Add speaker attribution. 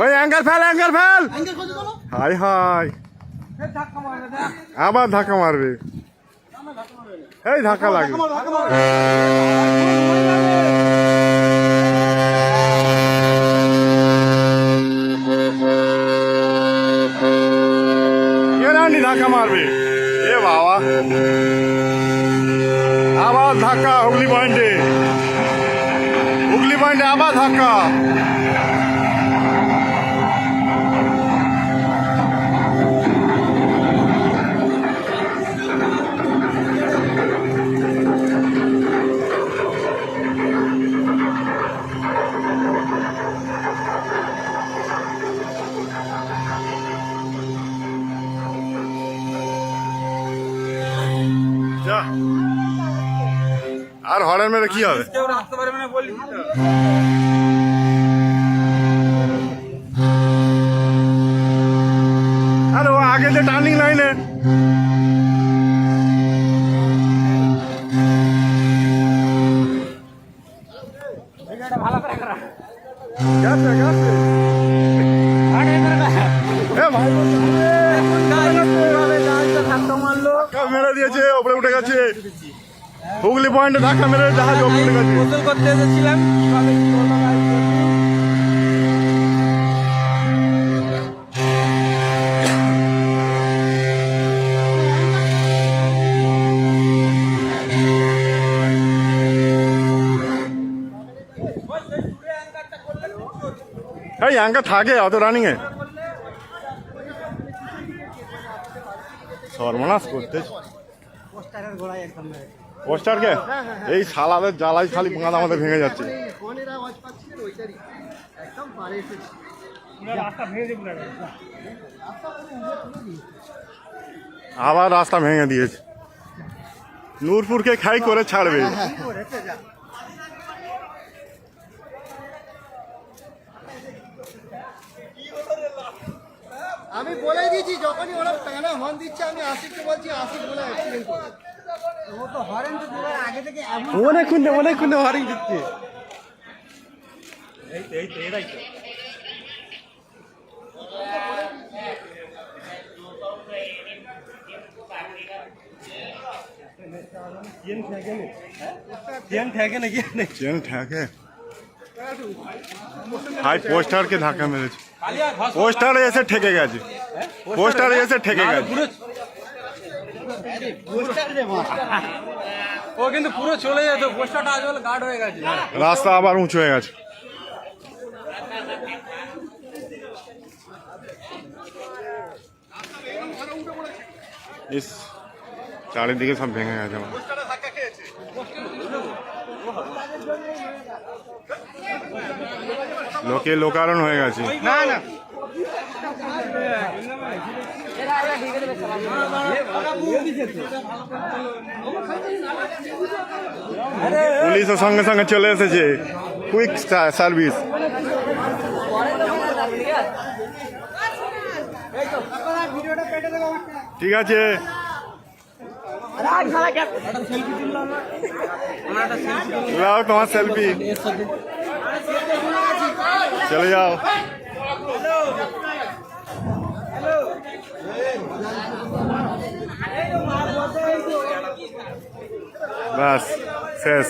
Speaker 1: ওই angle fail high high আবার ধাক্কা মারবে এই ধাক্কা লাগবে ধাক্কা মারবে এ বাবা আবার ধাক্কা হুগলি পয়েন্টে আবার ধাক্কা আর হরেন মেরে কি হবে আরে ও আগে যে টার্নিং লাইনে মেরে দিয়েছে ওপরে উঠে গেছে হুগলি পয়েন্টে ধাক্কা মেরে জাহাজ ওপরে উঠে গেছে গোসল করতে এসেছিলাম এই অ্যাঙ্কার থাকে অত রানিং এ সর্বনাশ করতে পোস্টার কে এই সালাদের জ্বালাই খালি বাঁধ আমাদের ভেঙে যাচ্ছে আবার রাস্তা ভেঙে দিয়েছে নূরপুরকে খাই করে ছাড়বে
Speaker 2: আমি বলে দিয়েছি যখনই ওরা টানা হর্ন দিচ্ছে আমি আশিককে বলছি আশিক বলে অ্যাক্সিডেন্ট করে ও তো হর্ন তো পুরো আগে থেকে
Speaker 3: অনেকক্ষণ হর্ন দিচ্ছে এই তো এরাই তো
Speaker 1: হাই পোস্টারকে ধাক্কা মেরেছে পোস্টারে এসে ঠেকে গেছে
Speaker 3: ও কিন্তু পুরো চলে যেত পোস্টারটা আজ বলে গার্ড হয়ে গেছে
Speaker 1: রাস্তা আবার উঁচু হয়ে গেছে চারিদিকে সব ভেঙে গেছে আমার লোকে লোকারণ হয়ে গেছে পুলিশের সঙ্গে সঙ্গে চলে এসেছে কুইক সার্ভিস ঠিক আছে লাও তোমার সেলফি চলে যাও বাস শেষ